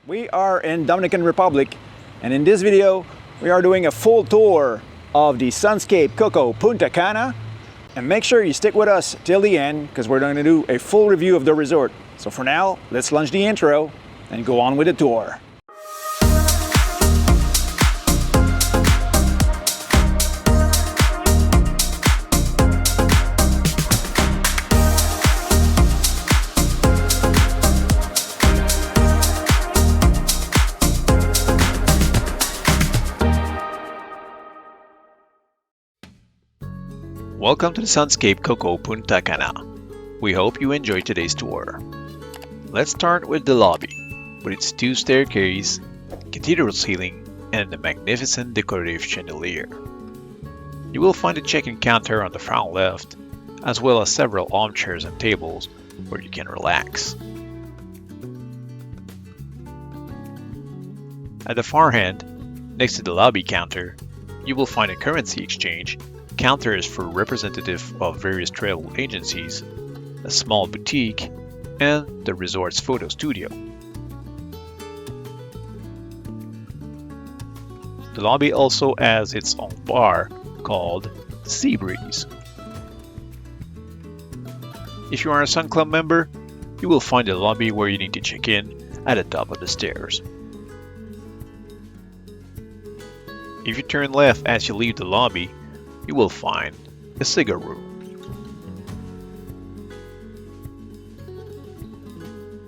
We are in Dominican Republic, and in this video we are doing a full tour of the SunScape Coco Punta Cana. And make sure you stick with us till the end because we're going to do a full review of the resort. So for now, let's launch the intro and go on with the tour. Welcome to the SunScape Coco Punta Cana. We hope you enjoy today's tour. Let's start with the lobby, with its 2 staircases, cathedral ceiling, and a magnificent decorative chandelier. You will find a check-in counter on the front left, as well as several armchairs and tables where you can relax. At the far end, next to the lobby counter, you will find a currency exchange, counters for representatives of various travel agencies, a small boutique, and the resort's photo studio. The lobby also has its own bar called Sea Breeze. If you are a Sun Club member, you will find the lobby where you need to check in at the top of the stairs. If you turn left as you leave the lobby, you will find a cigar room.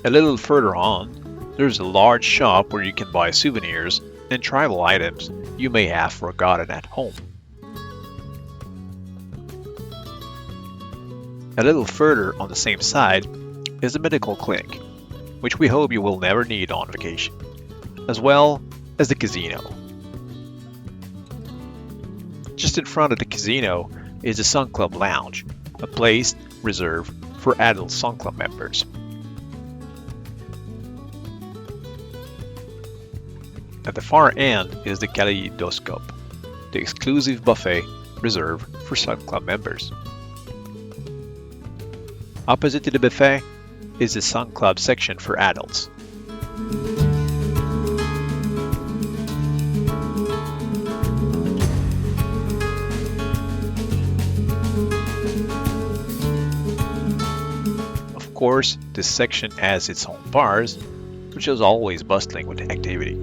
A little further on, there's a large shop where you can buy souvenirs and travel items you may have forgotten at home. A little further on the same side is the medical clinic, which we hope you will never need on vacation, as well as the casino. Just in front of the casino is the Sun Club Lounge, a place reserved for adult Sun Club members. At the far end is the Kaleidoscope, the exclusive buffet reserved for Sun Club members. Opposite to the buffet is the Sun Club section for adults. Of course, this section has its own bars, which is always bustling with activity.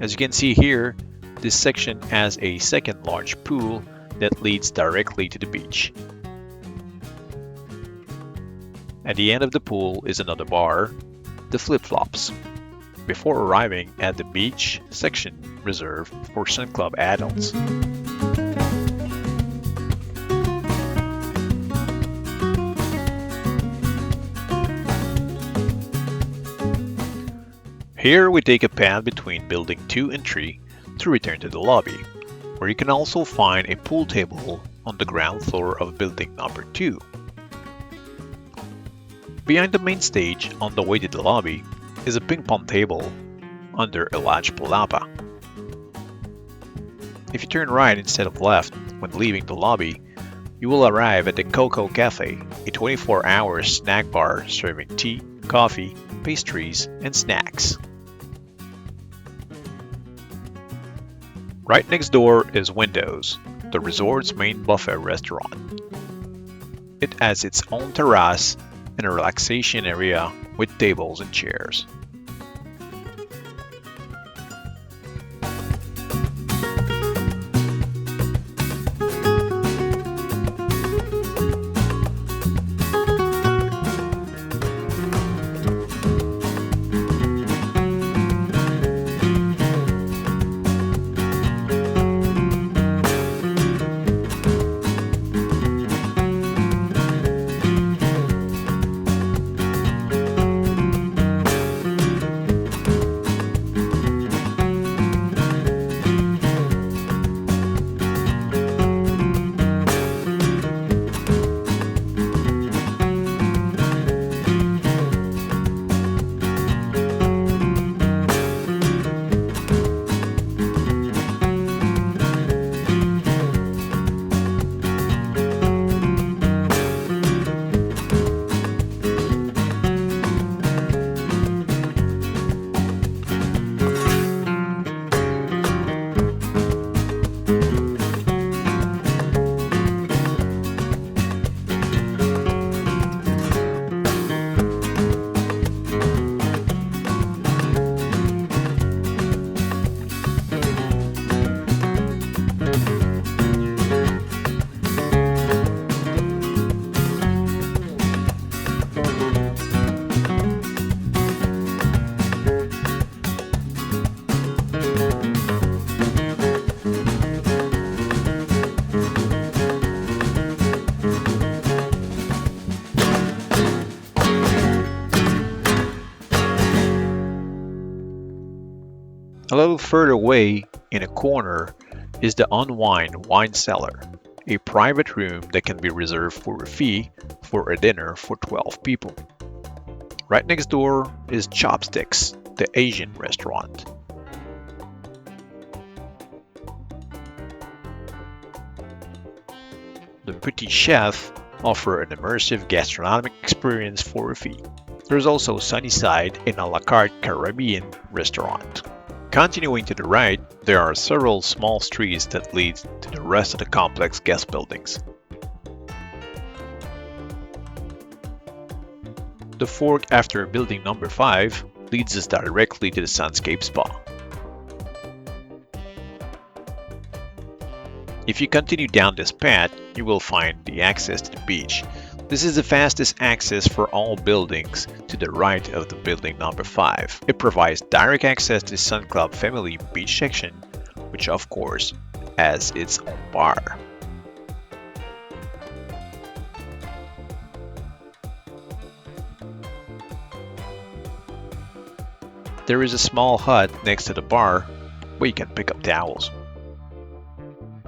As you can see here, this section has a second large pool that leads directly to the beach. At the end of the pool is another bar, the Flip-Flops, before arriving at the beach section reserved for Sun Club adults. Here we take a path between building 2 and 3 to return to the lobby, where you can also find a pool table on the ground floor of building number 2. Behind the main stage on the way to the lobby is a ping pong table under a large palapa. If you turn right instead of left when leaving the lobby, you will arrive at the Coco Cafe, a 24-hour snack bar serving tea, coffee, pastries, and snacks. Right next door is Windows, the resort's main buffet restaurant. It has its own terrace and a relaxation area with tables and chairs. A little further away in a corner is the Unwind Wine Cellar, a private room that can be reserved for a fee for a dinner for 12 people. Right next door is Chopsticks, the Asian restaurant. The Petit Chef offer an immersive gastronomic experience for a fee. There's also Sunnyside, an a la carte Caribbean restaurant. Continuing to the right, there are several small streets that lead to the rest of the complex guest buildings. The fork after building number 5 leads us directly to the SunScape Spa. If you continue down this path, you will find the access to the beach. This is the fastest access for all buildings to the right of the building number 5. It provides direct access to the Sun Club Family Beach section, which of course has its own bar. There is a small hut next to the bar where you can pick up towels.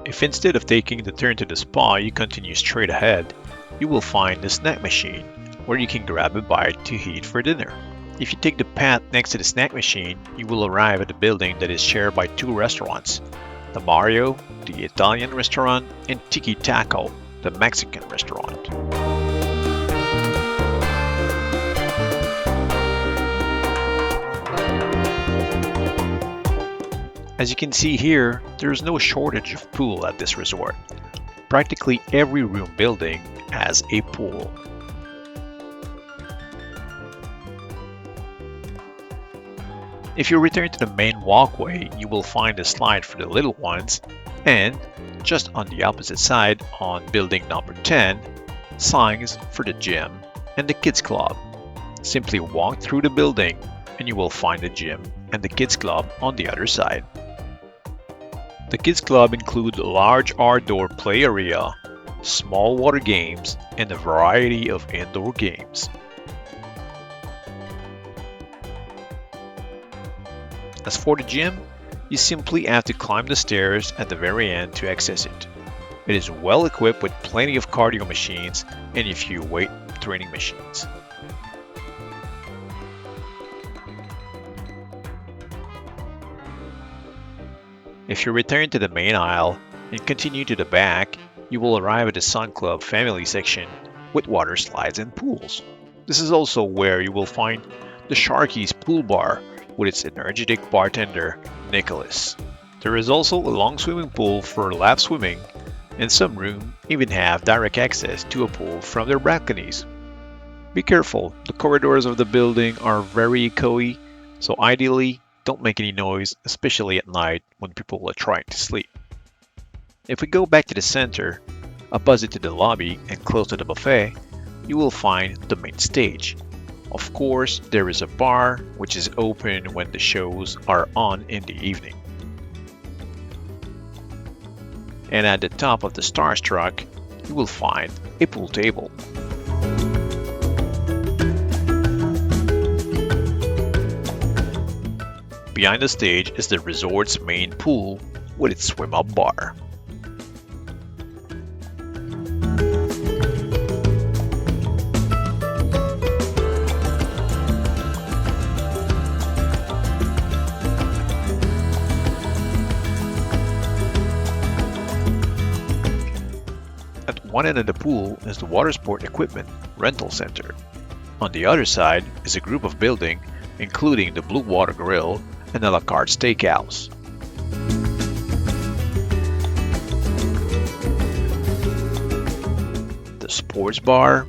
If instead of taking the turn to the spa you continue straight ahead, you will find the snack machine where you can grab a bite to eat for dinner. If you take the path next to the snack machine, you will arrive at a building that is shared by 2 restaurants, the Mario, the Italian restaurant, and Tiki Taco, the Mexican restaurant. As you can see here, there is no shortage of pool at this resort. Practically every room building has a pool. If you return to the main walkway, you will find a slide for the little ones, and just on the opposite side on building number 10, signs for the gym and the kids club. Simply walk through the building and you will find the gym and the kids club on the other side. The kids club includes a large outdoor play area, small water games, and a variety of indoor games. As for the gym, you simply have to climb the stairs at the very end to access it. It is well equipped with plenty of cardio machines and a few weight training machines. If you return to the main aisle and continue to the back, you will arrive at the Sun Club Family section with water slides and pools. This is also where you will find the Sharky's Pool Bar with its energetic bartender, Nicholas. There is also a long swimming pool for lap swimming, and some rooms even have direct access to a pool from their balconies. Be careful, the corridors of the building are very echoey, so ideally don't make any noise, especially at night when people are trying to sleep. If we go back to the center, opposite to the lobby and close to the buffet, you will find the main stage. Of course, there is a bar which is open when the shows are on in the evening. And at the top of the Starstruck, you will find a pool table. Behind the stage is the resort's main pool with its swim-up bar. At one end of the pool is the water sport equipment rental center. On the other side is a group of buildings including the Blue Water Grill and a la carte steakhouse. The sports bar,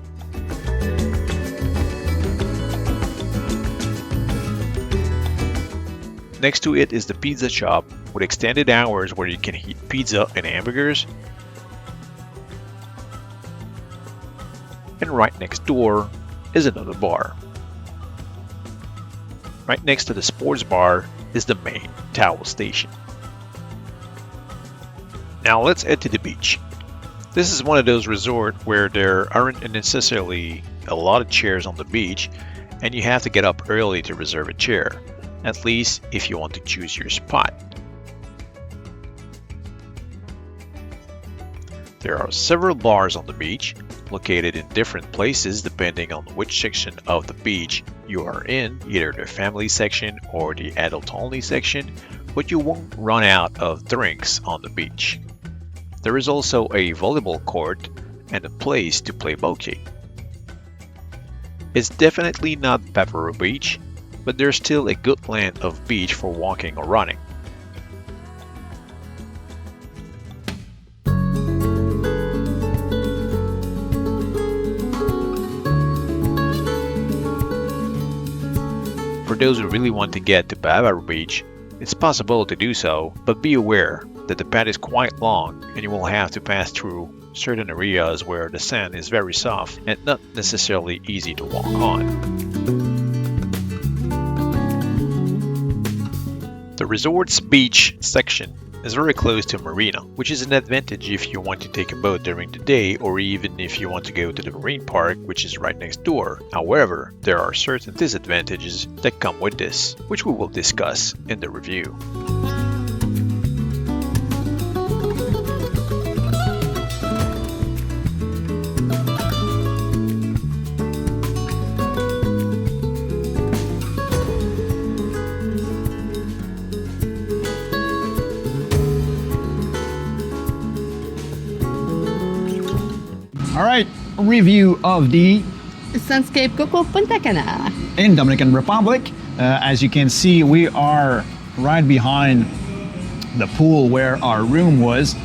next to it is the pizza shop with extended hours where you can eat pizza and hamburgers, and right next door is another bar. Right next to the sports bar is the main towel station. Now let's head to the beach. This is one of those resorts where there aren't necessarily a lot of chairs on the beach and you have to get up early to reserve a chair. at least if you want to choose your spot. There are several bars on the beach, located in different places depending on which section of the beach you are in, either the family section or the adult-only section, but you won't run out of drinks on the beach. There is also a volleyball court and a place to play bocce. It's definitely not Pepperell Beach, but there's still a good length of beach for walking or running. For those who really want to get to Pepperell Beach, it's possible to do so, but be aware that the path is quite long and you will have to pass through certain areas where the sand is very soft and not necessarily easy to walk on. The resort's beach section is very close to a marina, which is an advantage if you want to take a boat during the day or even if you want to go to the marine park, which is right next door. However, there are certain disadvantages that come with this, which we will discuss in the review. All right, review of the SunScape Coco Punta Cana. in Dominican Republic. As you can see, we are right behind the pool where our room was,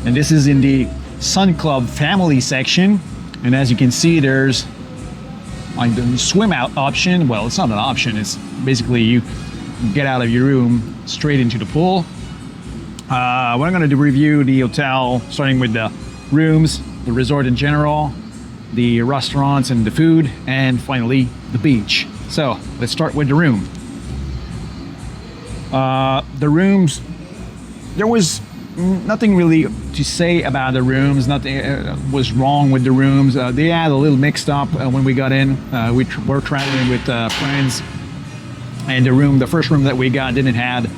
and this is in the Sun Club family section. And as you can see, there's like the swim out option. Well, it's not an option, it's basically you get out of your room straight into the pool. We're going to review the hotel, starting with the rooms, the resort in general, the restaurants and the food, and finally the beach. So let's start with the room. The rooms, there was nothing really to say about the rooms. Nothing was wrong with the rooms. They had a little mixed up when we got in. We were traveling with friends, and the first room that we got didn't have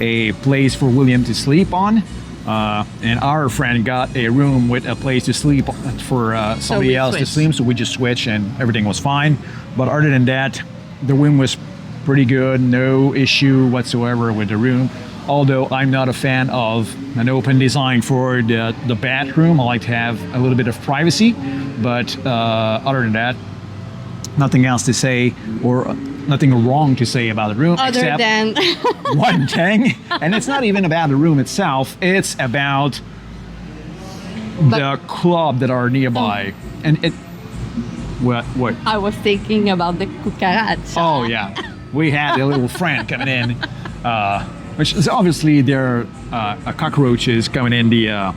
a place for William to sleep on. And our friend got a room with a place to sleep for somebody else to sleep, so we just switched and everything was fine. But other than that, the room was pretty good, no issue whatsoever with the room. Although I'm not a fan of an open design for the bathroom, I like to have a little bit of privacy. But other than that, nothing else to say, or nothing wrong to say about the room, Other except than one thing. And it's not even about the room itself, it's about the club that are nearby. And it, what? I was thinking about the cucaracha. Oh yeah, we had a little friend coming in, which is obviously there are cockroaches coming in the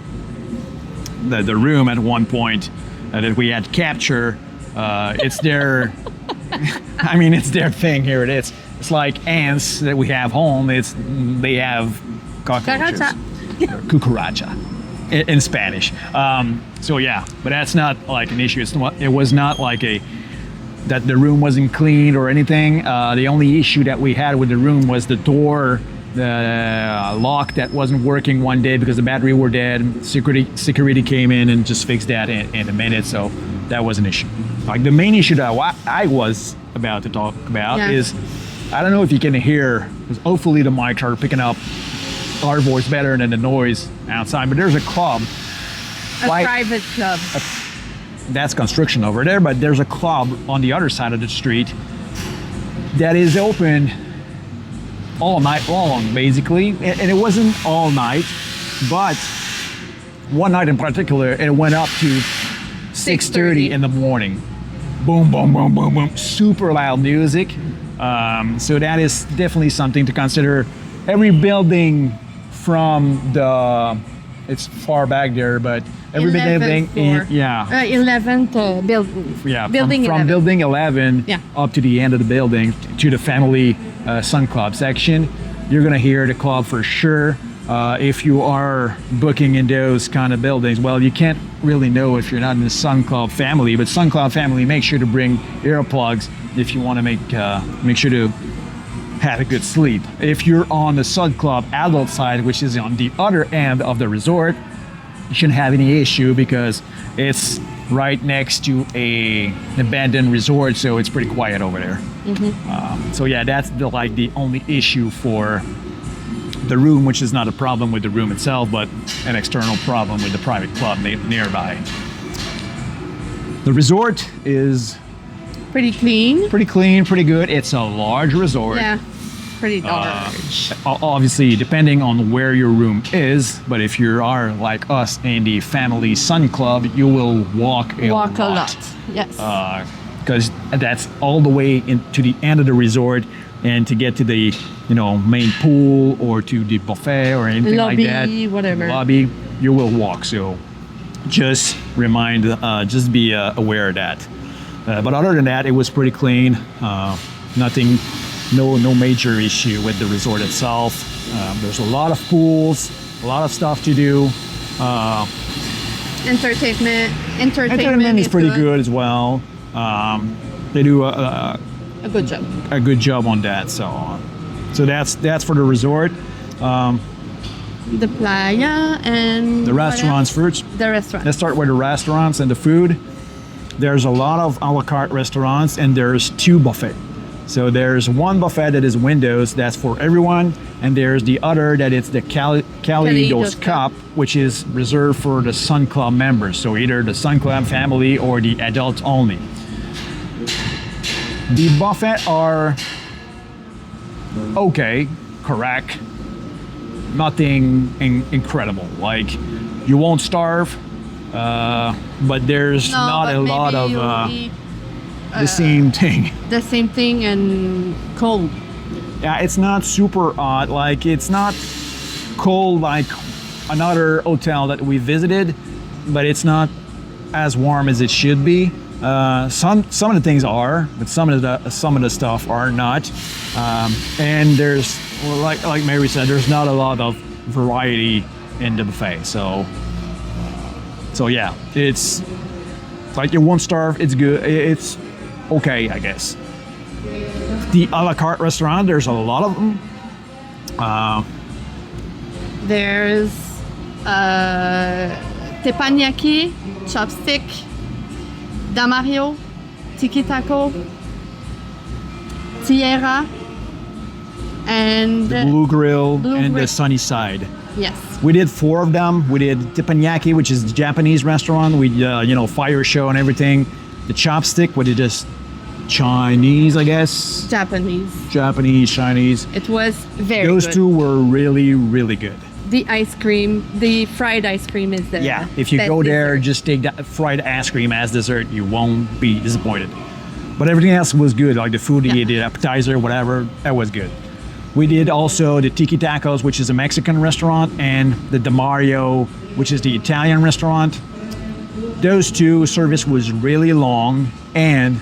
room at one point that we had captured. It's their, I mean, it's their thing here. It is. It's like ants that we have home. They have cockroaches. Cucaracha in Spanish. So yeah, but that's not like an issue. It was not like that the room wasn't clean or anything. The only issue that we had with the room was the door, the lock that wasn't working one day because the battery were dead. Security came in and just fixed that in a minute. So that was an issue. Like the main issue that I was about to talk about is, I don't know if you can hear, because hopefully the mics are picking up our voice better than the noise outside, but there's a club. Private club. That's construction over there, but there's a club on the other side of the street that is open all night long, basically. And it wasn't all night, but one night in particular, it went up to 6:30 in the morning. Boom, boom, boom, boom, boom. Super loud music. So that is definitely something to consider. Every building from it's far back there, but every building, 11th building. Yeah, building from 11. building 11 up to the end of the building to the family Sun Club section, you're gonna hear the club for sure. If you are booking in those kind of buildings, well, you can't really know if you're not in the Sun Club family, but Sun Club family, make sure to bring earplugs if you want to make sure to have a good sleep. If you're on the Sun Club adult side, which is on the other end of the resort, you shouldn't have any issue because it's right next to an abandoned resort, so it's pretty quiet over there. So yeah, that's the only issue for the room, which is not a problem with the room itself, but an external problem with the private club nearby. The resort is Pretty clean. pretty clean, pretty good. It's a large resort. Yeah, pretty large. Obviously, depending on where your room is, but if you are like us in the family Sun Club, you will walk a lot. Yes. Because that's all the way to the end of the resort, and to get to the main pool or to the buffet or anything Lobby, like that, whatever. lobby, you will walk. So just be aware of that. But other than that, it was pretty clean. Nothing, no major issue with the resort itself. There's a lot of pools, a lot of stuff to do. Entertainment is pretty good as well. They do a good job. A good job on that. So that's for the resort. The playa and The restaurants first. The restaurant. Let's start with the restaurants and the food. There's a lot of a la carte restaurants, and there's 2 buffets. So there's one buffet that is windows, that's for everyone, and there's the other that is the Kaleidoscope, which is reserved for the Sun Club members. So either the Sun Club family or the adults only. The buffet are okay, correct. Nothing incredible. Like, you won't starve, but there's not a lot of the same thing. The same thing and cold. Yeah, it's not super hot. Like, it's not cold like another hotel that we visited, but it's not as warm as it should be. Some of the things are, but some of the stuff are not. And there's, like Mary said, there's not a lot of variety in the buffet. So yeah, it's like you won't starve. It's good. It's okay, I guess. The a la carte restaurant, there's a lot of them. There's teppanyaki, chopstick, damario, tiki taco, tierra, and The Blue Grill Blue and Grill. the Sunny Side. Yes. We did 4 of them. We did teppanyaki, which is the Japanese restaurant with fire show and everything. The chopstick, what it is, Chinese, I guess. Japanese, Chinese. It was very Those good. 2 were really, really good. The ice cream, the fried ice cream is the Yeah, if you best go there, dessert. just take that fried ice cream as dessert. You won't be disappointed. But everything else was good, like the food, the appetizer, whatever, that was good. We did also the Tiki Tacos, which is a Mexican restaurant, and the Damario, which is the Italian restaurant. Those 2, service was really long, and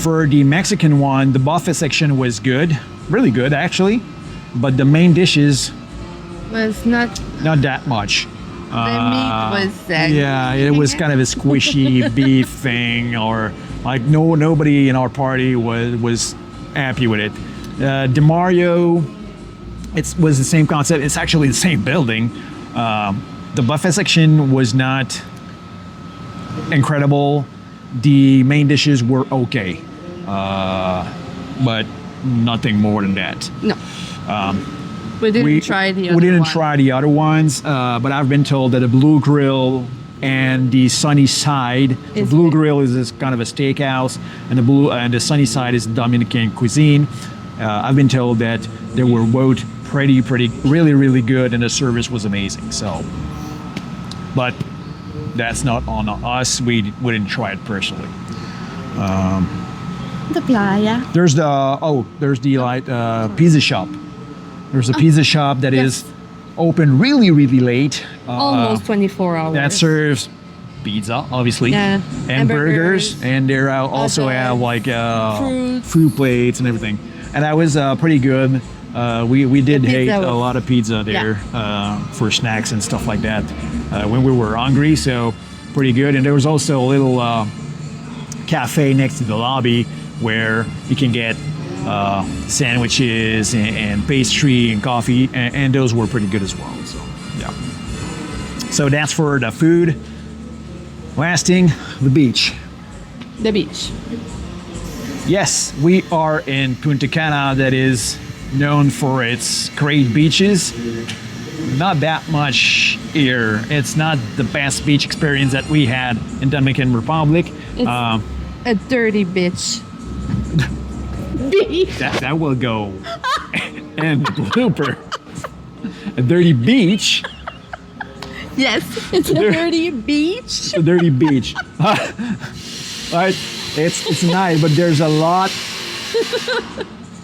for the Mexican one, the buffet section was good, really good actually, but the main dishes, was not that much. the meat was Yeah, it was kind of a squishy beef thing, or like nobody in our party was happy with it. DeMario, it was the same concept. It's actually the same building. The buffet section was not incredible. The main dishes were okay, but nothing more than that. No. We didn't try the other We didn't one. try the other ones, but I've been told that the Blue Grill and the Sunny Side. The Is Blue good. Grill is this kind of a steakhouse, and the Sunny Side is Dominican cuisine. I've been told that they were both pretty, really, really good, and the service was amazing. So, but that's not on us. We didn't try it personally. The playa. There's the pizza shop. There's a pizza shop that Yes. is open really, really late. Almost 24 hours. That serves pizza, obviously, Yeah. and burgers, and they also Hot have dogs, like fruits. fruit plates and everything. And that was pretty good. We did The pizza hate a was- lot of pizza there for snacks and stuff like that when we were hungry. So pretty good. And there was also a little cafe next to the lobby where you can get sandwiches and pastry and coffee, and those were pretty good as well. So yeah. So that's for the food. Last thing, the beach. The beach. Yes, we are in Punta Cana, that is known for its great beaches. Not that much here. It's not the best beach experience that we had in Dominican Republic. It's a dirty beach. Beach. That will go and blooper. A dirty beach. Yes, it's a dirty beach. A dirty beach. Right? It's nice, but there's a lot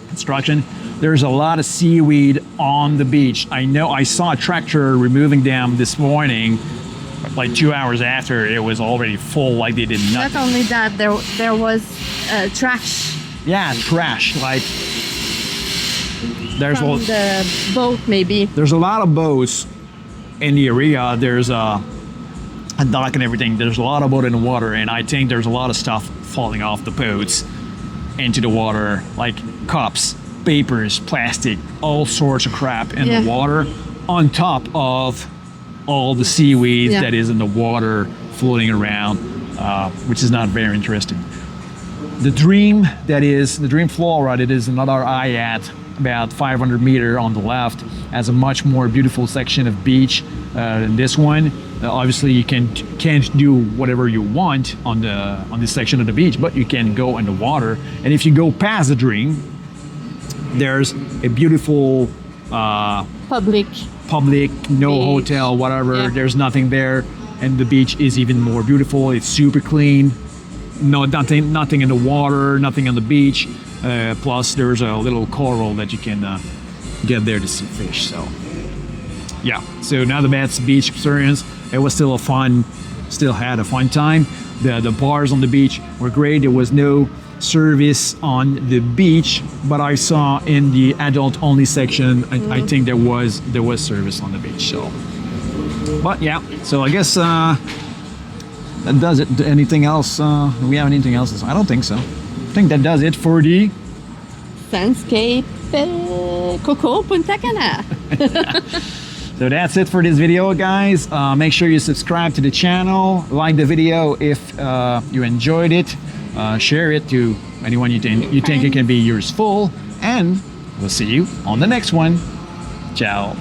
construction. There's a lot of seaweed on the beach. I know I saw a tractor removing them this morning, like 2 hours after it was already full, like they did Not nothing. only that, there was trash Yeah, trash. Like there's from the boat, maybe. there's a lot of boats in the area. There's a dock and everything. There's a lot of boat in the water, and I think there's a lot of stuff falling off the boats into the water, like cups, papers, plastic, all sorts of crap in Yeah. the water, on top of all the seaweed Yeah. that is in the water floating around, which is not very interesting. The Dream Flora, that is another IAT, about 500 meter on the left, has a much more beautiful section of beach than this one. Obviously, you can't do whatever you want on this section of the beach, but you can go in the water. And if you go past the Dream, there's a beautiful Public. no Beach. hotel, whatever. Yeah. There's nothing there, and the beach is even more beautiful. It's super clean. No, nothing in the water, nothing on the beach. Plus, there's a little coral that you can get there to see fish. So, yeah. So now the best beach experience. It was still had a fun time. The bars on the beach were great. There was no service on the beach, but I saw in the adult only section, I think there was service on the beach. So, but yeah. So I guess that does it. Anything else? Do we have anything else? I don't think so. I think that does it for the SunScape Coco Punta Cana. So that's it for this video, guys. Make sure you subscribe to the channel, like the video if you enjoyed it, share it to anyone you think it can be useful, and we'll see you on the next one. Ciao.